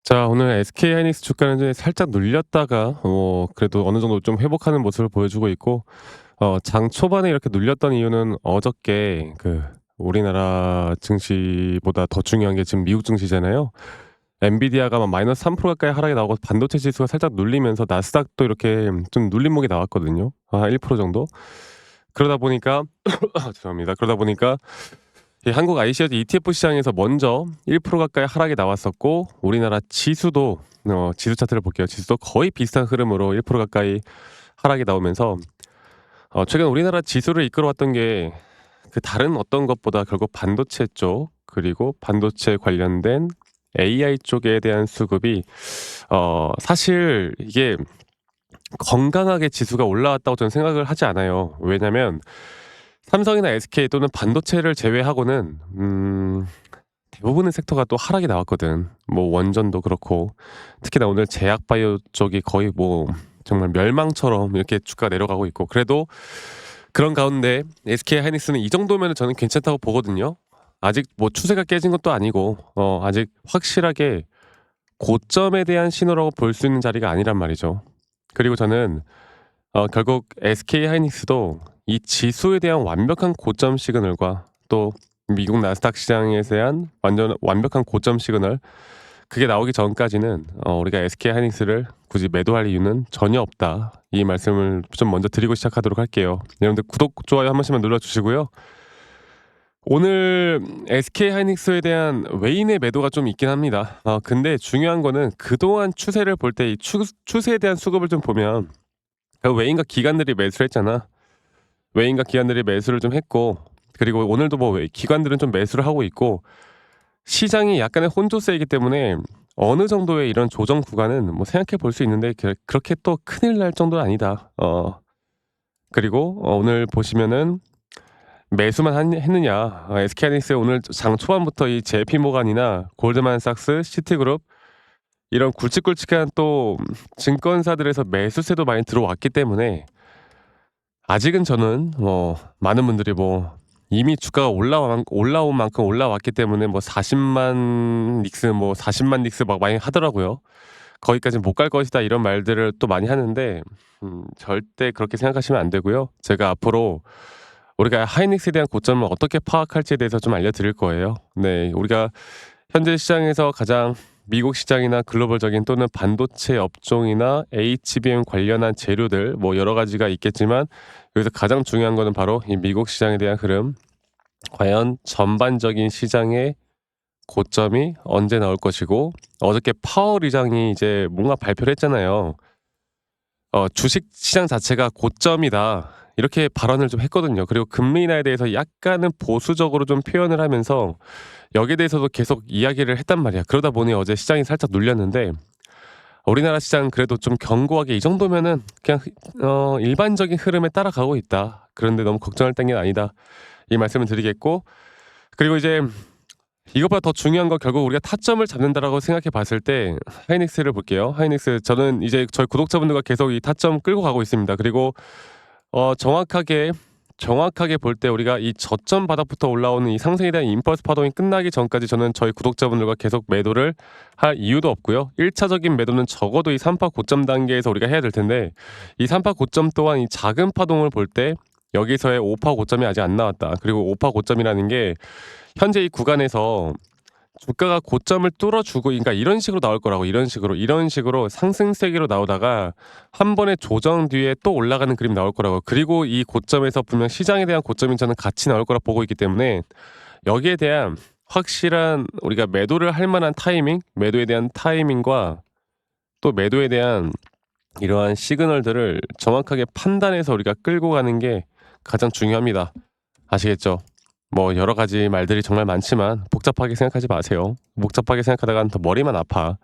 자, 오늘 SK 하이닉스 주가는 이제 살짝 눌렸다가 그래도 어느 정도 좀 회복하는 모습을 보여주고 있고, 장 초반에 이렇게 눌렸던 이유는 어저께 우리나라 증시보다 더 중요한 게 지금 미국 증시잖아요. 엔비디아가 막 마이너스 3% 가까이 하락이 나오고 반도체 지수가 살짝 눌리면서 나스닥도 이렇게 좀 눌림목이 나왔거든요. 1% 정도. 그러다 보니까 죄송합니다. 그러다 보니까 이 한국 ICO ETF 시장에서 먼저 1% 가까이 하락이 나왔었고, 우리나라 지수도 지수 차트를 볼게요. 지수도 거의 비슷한 흐름으로 1% 가까이 하락이 나오면서 최근 우리나라 지수를 이끌어왔던 게 다른 어떤 것보다 결국 반도체 쪽, 그리고 반도체 관련된 AI 쪽에 대한 수급이 사실 이게 건강하게 지수가 올라왔다고 저는 생각을 하지 않아요. 왜냐면 삼성이나 SK 또는 반도체를 제외하고는 대부분의 섹터가 또 하락이 나왔거든. 뭐 원전도 그렇고, 특히나 오늘 제약바이오 쪽이 거의 뭐 정말 멸망처럼 이렇게 주가가 내려가고 있고, 그래도 그런 가운데 SK 하이닉스는 이 정도면은 저는 괜찮다고 보거든요. 아직 뭐 추세가 깨진 것도 아니고 아직 확실하게 고점에 대한 신호라고 볼 수 있는 자리가 아니란 말이죠. 그리고 저는 결국 SK 하이닉스도 이 지수에 대한 완벽한 고점 시그널과 또 미국 나스닥 시장에 대한 완전 완벽한 고점 시그널, 그게 나오기 전까지는 우리가 SK 하이닉스를 굳이 매도할 이유는 전혀 없다. 이 말씀을 좀 먼저 드리고 시작하도록 할게요. 여러분들 구독, 좋아요 한 번씩만 눌러주시고요. 오늘 SK 하이닉스에 대한 외인의 매도가 좀 있긴 합니다. 근데 중요한 거는 그동안 추세를 볼 때 이 추세에 대한 수급을 좀 보면 외인과 기관들이 매수를 했잖아. 외인과 기관들이 매수를 좀 했고, 그리고 오늘도 뭐 기관들은 좀 매수를 하고 있고, 시장이 약간의 혼조세이기 때문에 어느 정도의 이런 조정 구간은 뭐 생각해 볼 수 있는데 그렇게 또 큰일 날 정도는 아니다. 그리고 오늘 보시면은 매수만 했느냐. SK하이닉스 오늘 장 초반부터 이 JP모간이나 골드만삭스, 시티그룹 이런 굵직굵직한 또 증권사들에서 매수세도 많이 들어왔기 때문에 아직은 저는 많은 분들이 뭐 이미 주가가 올라온 만큼 올라왔기 때문에 뭐 40만 닉스, 뭐 40만 닉스 막 많이 하더라고요. 거기까지는 못 갈 것이다 이런 말들을 또 많이 하는데, 절대 그렇게 생각하시면 안 되고요. 제가 앞으로 우리가 하이닉스에 대한 고점을 어떻게 파악할지에 대해서 좀 알려드릴 거예요. 네, 우리가 현재 시장에서 가장 미국 시장이나 글로벌적인 또는 반도체 업종이나 HBM 관련한 재료들 뭐 여러 가지가 있겠지만, 여기서 가장 중요한 거는 바로 이 미국 시장에 대한 흐름, 과연 전반적인 시장의 고점이 언제 나올 것이고, 어저께 파월 의장이 이제 뭔가 발표를 했잖아요. 주식 시장 자체가 고점이다, 이렇게 발언을 좀 했거든요. 그리고 금리 인하에 대해서 약간은 보수적으로 좀 표현을 하면서 여기에 대해서도 계속 이야기를 했단 말이야. 그러다 보니 어제 시장이 살짝 눌렸는데, 우리나라 시장 그래도 좀 견고하게 이 정도면은 그냥 일반적인 흐름에 따라가고 있다. 그런데 너무 걱정할 단계는 아니다. 이 말씀을 드리겠고, 그리고 이제 이것보다 더 중요한 건 결국 우리가 타점을 잡는다라고 생각해 봤을 때 하이닉스를 볼게요. 하이닉스, 저는 이제 저희 구독자분들과 계속 이 타점 끌고 가고 있습니다. 그리고 정확하게 볼 때 우리가 이 저점 바닥부터 올라오는 이 상승에 대한 임펄스 파동이 끝나기 전까지 저는 저희 구독자분들과 계속 매도를 할 이유도 없고요. 1차적인 매도는 적어도 이 3파 고점 단계에서 우리가 해야 될 텐데, 이 3파 고점 또한 이 작은 파동을 볼 때 여기서의 5파 고점이 아직 안 나왔다. 그리고 5파 고점이라는 게 현재 이 구간에서 주가가 고점을 뚫어주고, 그러니까 이런 식으로 나올 거라고, 이런 식으로 상승세기로 나오다가 한 번의 조정 뒤에 또 올라가는 그림 나올 거라고. 그리고 이 고점에서 분명 시장에 대한 고점이 저는 같이 나올 거라 보고 있기 때문에, 여기에 대한 확실한 우리가 매도를 할 만한 타이밍, 매도에 대한 타이밍과 또 매도에 대한 이러한 시그널들을 정확하게 판단해서 우리가 끌고 가는 게 가장 중요합니다. 아시겠죠? 뭐 여러 가지 말들이 정말 많지만 복잡하게 생각하지 마세요. 복잡하게 생각하다가는 더 머리만 아파.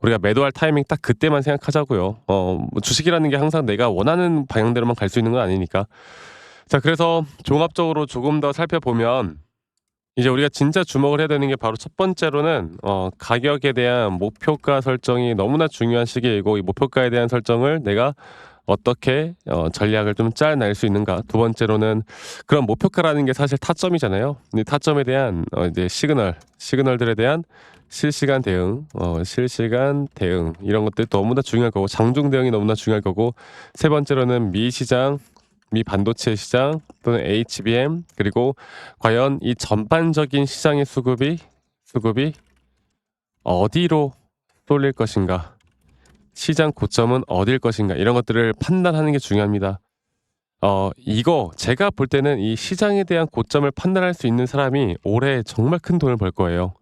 우리가 매도할 타이밍 딱 그때만 생각하자고요. 뭐 주식이라는 게 항상 내가 원하는 방향대로만 갈 수 있는 건 아니니까. 자, 그래서 종합적으로 조금 더 살펴보면 이제 우리가 진짜 주목을 해야 되는 게 바로 첫 번째로는 가격에 대한 목표가 설정이 너무나 중요한 시기이고, 이 목표가에 대한 설정을 내가 어떻게 전략을 좀 짜낼 수 있는가. 두 번째로는 그런 목표가라는 게 사실 타점이잖아요. 이 타점에 대한 이제 시그널들에 대한 실시간 대응 이런 것들이 너무나 중요할 거고 장중 대응이 너무나 중요할 거고 세 번째로는 미 시장, 미 반도체 시장 또는 HBM 그리고 과연 이 전반적인 시장의 수급이 어디로 쏠릴 것인가. 시장 고점은 어딜 것인가 이런 것들을 판단하는 게 중요합니다. 이거 제가 볼 때는 이 시장에 대한 고점을 판단할 수 있는 사람이 올해 정말 큰 돈을 벌 거예요.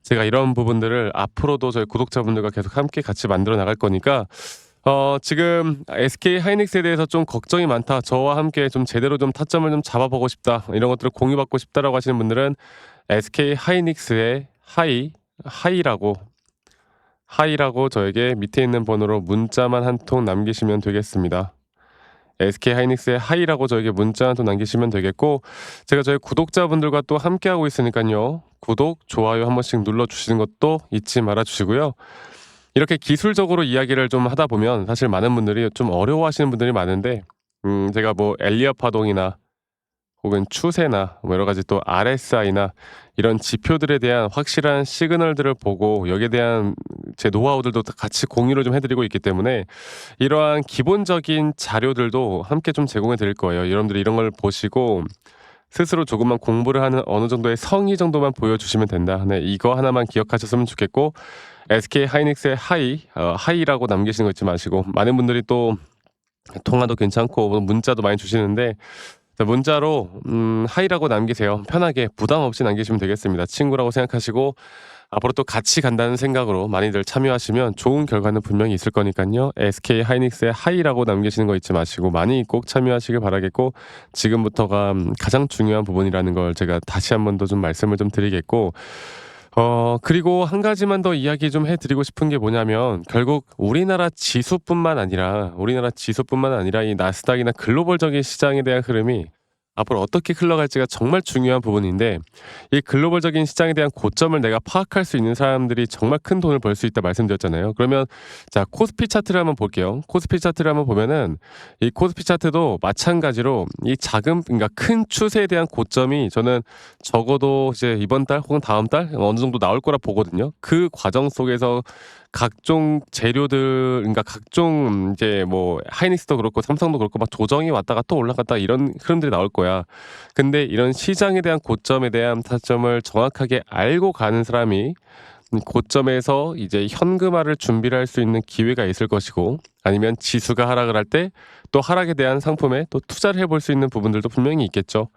제가 이런 부분들을 앞으로도 저희 구독자분들과 계속 함께 같이 만들어 나갈 거니까 지금 SK 하이닉스에 대해서 좀 걱정이 많다. 저와 함께 좀 제대로 좀 타점을 좀 잡아보고 싶다. 이런 것들을 공유받고 싶다라고 하시는 분들은 SK 하이닉스의 하이라고 저에게 밑에 있는 번호로 문자만 한 통 남기시면 되겠습니다. SK 하이닉스의 하이라고 저에게 문자 한 통 남기시면 되겠고 제가 저희 구독자분들과 또 함께하고 있으니까요. 구독, 좋아요 한 번씩 눌러주시는 것도 잊지 말아주시고요. 이렇게 기술적으로 이야기를 좀 하다 보면 사실 많은 분들이 좀 어려워하시는 분들이 많은데 제가 뭐 엘리엇 파동이나 혹은 추세나 뭐 여러 가지 또 RSI나 이런 지표들에 대한 확실한 시그널들을 보고 여기에 대한 제 노하우들도 다 같이 공유를 좀 해드리고 있기 때문에 이러한 기본적인 자료들도 함께 좀 제공해 드릴 거예요. 여러분들이 이런 걸 보시고 스스로 조금만 공부를 하는 어느 정도의 성의 정도만 보여주시면 된다. 네, 이거 하나만 기억하셨으면 좋겠고 SK 하이닉스의 하이라고 남기시는 거 잊지 마시고 많은 분들이 또 통화도 괜찮고 문자도 많이 주시는데 자, 문자로 하이라고 남기세요. 편하게 부담 없이 남기시면 되겠습니다. 친구라고 생각하시고 앞으로 또 같이 간다는 생각으로 많이들 참여하시면 좋은 결과는 분명히 있을 거니까요. SK 하이닉스의 하이라고 남기시는 거 잊지 마시고 많이 꼭 참여하시길 바라겠고 지금부터가 가장 중요한 부분이라는 걸 제가 다시 한 번 더 좀 말씀을 좀 드리겠고 그리고 한 가지만 더 이야기 좀 해드리고 싶은 게 뭐냐면 결국 우리나라 지수뿐만 아니라 이 나스닥이나 글로벌적인 시장에 대한 흐름이 앞으로 어떻게 흘러갈지가 정말 중요한 부분인데 이 글로벌적인 시장에 대한 고점을 내가 파악할 수 있는 사람들이 정말 큰 돈을 벌 수 있다 말씀드렸잖아요. 그러면 자 코스피 차트를 한번 볼게요. 코스피 차트를 한번 보면은 이 코스피 차트도 마찬가지로 이 그러니까 큰 추세에 대한 고점이 저는 적어도 이제 이번 달 혹은 다음 달 어느 정도 나올 거라 보거든요. 그 과정 속에서 각종 재료들 그러니까 각종 이제 뭐 하이닉스도 그렇고 삼성도 그렇고 막 조정이 왔다가 또 올라갔다가 이런 흐름들이 나올 거야. 근데 이런 시장에 대한 고점에 대한 타점을 정확하게 알고 가는 사람이 고점에서 이제 현금화를 준비를 할 수 있는 기회가 있을 것이고 아니면 지수가 하락을 할 때 또 하락에 대한 상품에 또 투자를 해볼 수 있는 부분들도 분명히 있겠죠.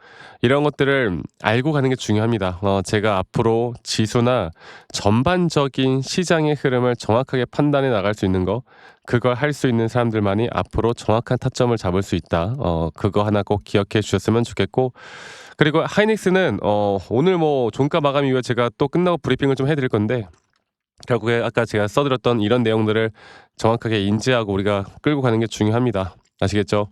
이런 것들을 알고 가는 게 중요합니다. 제가 앞으로 지수나 전반적인 시장의 흐름을 정확하게 판단해 나갈 수 있는 거 그걸 할 수 있는 사람들만이 앞으로 정확한 타점을 잡을 수 있다. 그거 하나 꼭 기억해 주셨으면 좋겠고 그리고 하이닉스는 오늘 뭐 종가 마감 이후에 제가 또 끝나고 브리핑을 좀 해드릴 건데 결국에 아까 제가 써드렸던 이런 내용들을 정확하게 인지하고 우리가 끌고 가는 게 중요합니다. 아시겠죠?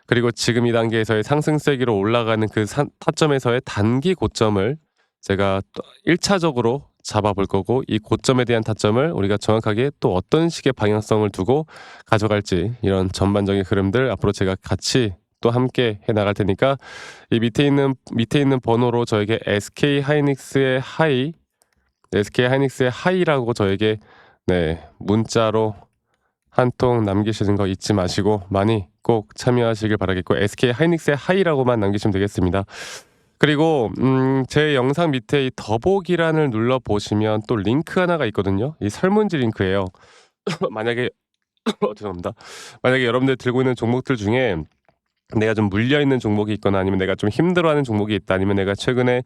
그리고 지금 이 단계에서의 상승세기로 올라가는 그 타점에서의 단기 고점을 제가 또 1차적으로 잡아볼 거고 이 고점에 대한 타점을 우리가 정확하게 또 어떤 식의 방향성을 두고 가져갈지 이런 전반적인 흐름들 앞으로 제가 같이 또 함께 해 나갈 테니까 이 밑에 있는 번호로 저에게 SK 하이닉스의 하이라고 저에게 네, 문자로 한 통 남기시는 거 잊지 마시고 많이 꼭 참여하시길 바라겠고 SK 하이닉스의 하이라고만 남기시면 되겠습니다. 그리고 제 영상 밑에 이 더보기란을 눌러 보시면 또 링크 하나가 있거든요. 이 설문지 링크예요. 만약에 죄송합니다. 만약에 여러분들 들고 있는 종목들 중에 내가 좀 물려 있는 종목이 있거나 아니면 내가 좀 힘들어하는 종목이 있다 아니면 내가 최근에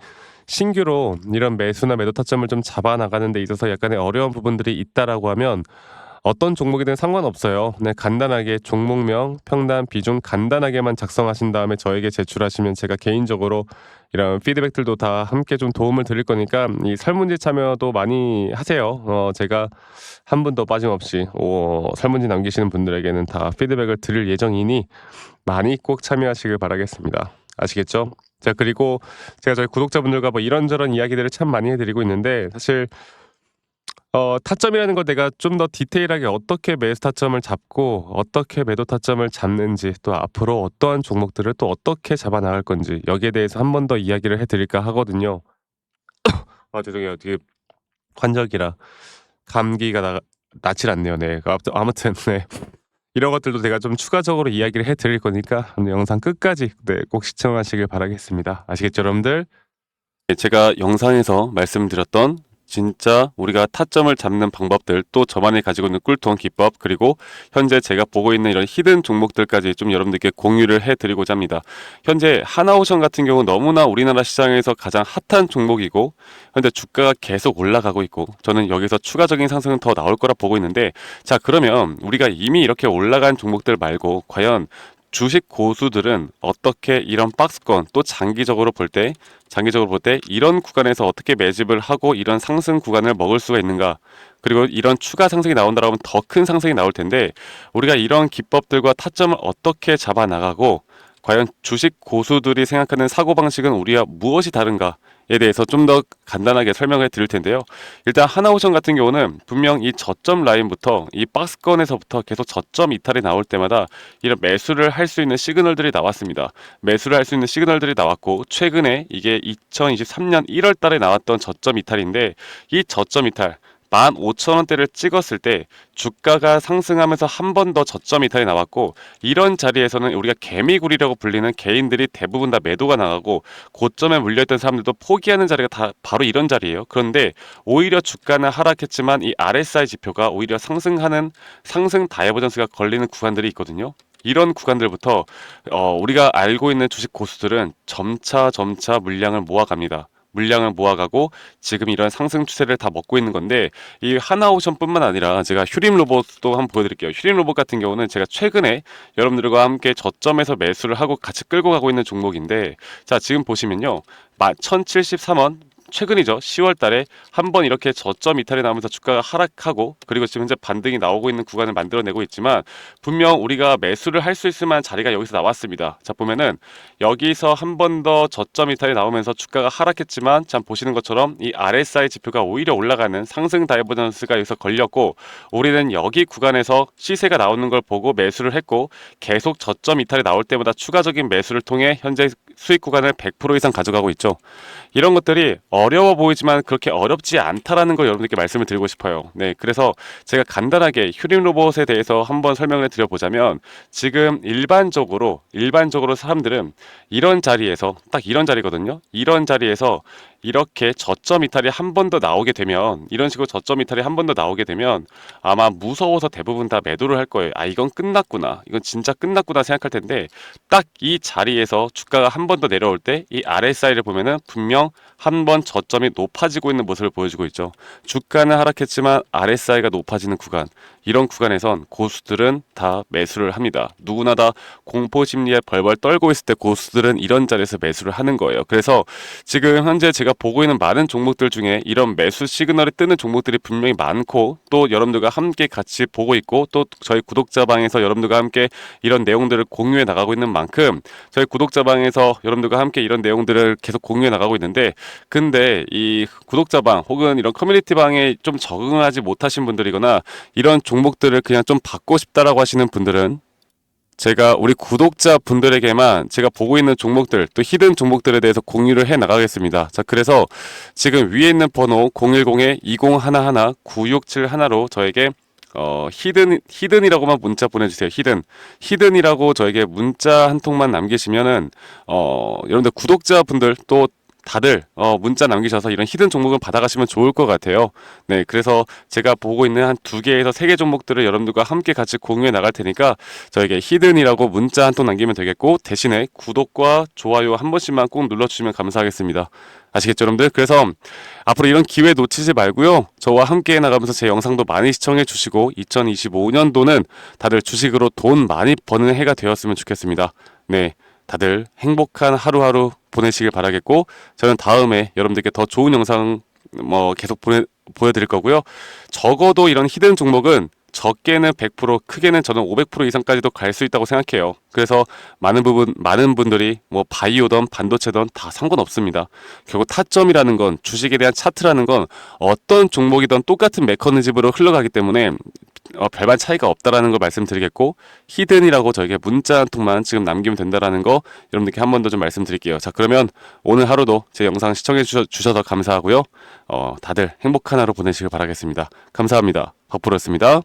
신규로 이런 매수나 매도 타점을 좀 잡아 나가는 데 있어서 약간의 어려운 부분들이 있다라고 하면 어떤 종목이든 상관없어요. 네, 간단하게 종목명, 평단, 비중 간단하게만 작성하신 다음에 저에게 제출하시면 제가 개인적으로 이런 피드백들도 다 함께 좀 도움을 드릴 거니까 이 설문지 참여도 많이 하세요. 제가 한 분도 빠짐없이 설문지 남기시는 분들에게는 다 피드백을 드릴 예정이니 많이 꼭 참여하시길 바라겠습니다. 아시겠죠? 자 그리고 제가 저희 구독자분들과 뭐 이런저런 이야기들을 참 많이 해드리고 있는데 사실 타점이라는 거 내가 좀 더 디테일하게 어떻게 매수 타점을 잡고 어떻게 매도 타점을 잡는지, 또 앞으로 어떠한 종목들을 또 어떻게 잡아 나갈 건지, 여기에 대해서 한 번 더 이야기를 해 드릴까 하거든요. 죄송해요. 되게 환절기라 감기가 낫질 않네요. 네. 아무튼 네. 이런 것들도 제가 좀 추가적으로 이야기를 해 드릴 거니까 영상 끝까지 꼭 시청하시길 바라겠습니다. 아시겠죠, 여러분들? 제가 영상에서 말씀드렸던 진짜 우리가 타점을 잡는 방법들, 또 저만이 가지고 있는 꿀통 기법, 그리고 현재 제가 보고 있는 이런 히든 종목들까지 좀 여러분들께 공유를 해드리고자 합니다. 현재 하나오션 같은 경우 너무나 우리나라 시장에서 가장 핫한 종목이고, 현재 주가가 계속 올라가고 있고, 저는 여기서 추가적인 상승은 더 나올 거라 보고 있는데, 자, 그러면 우리가 이미 이렇게 올라간 종목들 말고 과연 주식 고수들은 어떻게 이런 박스권, 또 장기적으로 볼 때 이런 구간에서 어떻게 매집을 하고 이런 상승 구간을 먹을 수가 있는가, 그리고 이런 추가 상승이 나온다고 하면 더 큰 상승이 나올 텐데, 우리가 이런 기법들과 타점을 어떻게 잡아 나가고 과연 주식 고수들이 생각하는 사고방식은 우리와 무엇이 다른가에 대해서 좀 더 간단하게 설명을 드릴 텐데요. 일단 하나오션 같은 경우는 분명 이 저점 라인부터 이 박스권에서부터 계속 저점 이탈이 나올 때마다 이런 매수를 할 수 있는 시그널들이 나왔습니다. 매수를 할 수 있는 시그널들이 나왔고, 최근에 이게 2023년 1월 달에 나왔던 저점 이탈인데, 이 저점 이탈 15,000원대를 찍었을 때 주가가 상승하면서 한 번 더 저점 이탈이 나왔고, 이런 자리에서는 우리가 개미굴이라고 불리는 개인들이 대부분 다 매도가 나가고, 고점에 물려있던 사람들도 포기하는 자리가 다 바로 이런 자리예요. 그런데 오히려 주가는 하락했지만 이 RSI 지표가 오히려 상승하는 상승 다이버전스가 걸리는 구간들이 있거든요. 이런 구간들부터 우리가 알고 있는 주식 고수들은 점차 물량을 모아갑니다. 물량을 모아가고 지금 이런 상승 추세를 다 먹고 있는 건데, 이 하나오션뿐만 아니라 제가 휴림 로봇도 한번 보여드릴게요. 휴림 로봇 같은 경우는 제가 최근에 여러분들과 함께 저점에서 매수를 하고 같이 끌고 가고 있는 종목인데, 자, 지금 보시면요, 1073원 최근이죠. 10월 달에 한번 이렇게 저점 이탈이 나오면서 주가가 하락하고, 그리고 지금 현재 반등이 나오고 있는 구간을 만들어내고 있지만, 분명 우리가 매수를 할 수 있을 만한 자리가 여기서 나왔습니다. 자, 보면은 여기서 한 번 더 저점 이탈이 나오면서 주가가 하락했지만, 참 보시는 것처럼 이 RSI 지표가 오히려 올라가는 상승 다이버전스가 여기서 걸렸고, 우리는 여기 구간에서 시세가 나오는 걸 보고 매수를 했고, 계속 저점 이탈이 나올 때마다 추가적인 매수를 통해 현재 수익 구간을 100% 이상 가져가고 있죠. 이런 것들이 어려워 보이지만 그렇게 어렵지 않다라는 걸 여러분들께 말씀을 드리고 싶어요. 네, 그래서 제가 간단하게 휴림 로봇에 대해서 한번 설명을 드려보자면, 지금 일반적으로 사람들은 이런 자리에서, 딱 이런 자리거든요. 이런 자리에서 이렇게 저점 이탈이 한 번 더 나오게 되면, 이런 식으로 저점 이탈이 한 번 더 나오게 되면 아마 무서워서 대부분 다 매도를 할 거예요. 이건 끝났구나, 이건 진짜 끝났구나 생각할 텐데, 딱 이 자리에서 주가가 한 번 더 내려올 때 이 RSI를 보면은 분명 한 번 저점이 높아지고 있는 모습을 보여주고 있죠. 주가는 하락했지만 RSI가 높아지는 구간, 이런 구간에선 고수들은 다 매수를 합니다. 누구나 다 공포 심리에 벌벌 떨고 있을 때 고수들은 이런 자리에서 매수를 하는 거예요. 그래서 지금 현재 제가 보고 있는 많은 종목들 중에 이런 매수 시그널이 뜨는 종목들이 분명히 많고, 또 여러분들과 함께 같이 보고 있고, 또 저희 구독자방에서 여러분들과 함께 이런 내용들을 공유해 나가고 있는 만큼, 저희 구독자방에서 여러분들과 함께 이런 내용들을 계속 공유해 나가고 있는데, 근데 이 구독자방 혹은 이런 커뮤니티방에 좀 적응하지 못하신 분들이거나 이런 종목들을 그냥 좀 받고 싶다라고 하시는 분들은, 제가 우리 구독자 분들에게만 제가 보고 있는 종목들, 또 히든 종목들에 대해서 공유를 해 나가겠습니다. 자, 그래서 지금 위에 있는 번호 010-2011-9671로 저에게 히든이라고만 문자 보내주세요. 히든이라고 저에게 문자 한 통만 남기시면은 여러분들 구독자분들 또 다들 문자 남기셔서 이런 히든 종목을 받아가시면 좋을 것 같아요. 네, 그래서 제가 보고 있는 한 2개에서 3개 종목들을 여러분들과 함께 같이 공유해 나갈 테니까 저에게 히든이라고 문자 한 통 남기면 되겠고, 대신에 구독과 좋아요 한 번씩만 꼭 눌러주시면 감사하겠습니다. 아시겠죠, 여러분들? 그래서 앞으로 이런 기회 놓치지 말고요, 저와 함께 나가면서 제 영상도 많이 시청해 주시고, 2025년도는 다들 주식으로 돈 많이 버는 해가 되었으면 좋겠습니다. 네, 다들 행복한 하루하루 보내시길 바라겠고, 저는 다음에 여러분들께 더 좋은 영상 계속 보여드릴 거고요. 적어도 이런 히든 종목은 적게는 100%, 크게는 저는 500% 이상까지도 갈 수 있다고 생각해요. 그래서 많은 분들이 뭐 바이오든 반도체든 다 상관없습니다. 결국 타점이라는 건, 주식에 대한 차트라는 건 어떤 종목이든 똑같은 메커니즘으로 흘러가기 때문에 별반 차이가 없다라는 걸 말씀드리겠고, 히든이라고 저에게 문자 한 통만 지금 남기면 된다라는 거 여러분들께 한 번 더 좀 말씀드릴게요. 자, 그러면 오늘 하루도 제 영상 시청해 주셔서 감사하고요. 다들 행복한 하루 보내시길 바라겠습니다. 감사합니다. 박프로였습니다.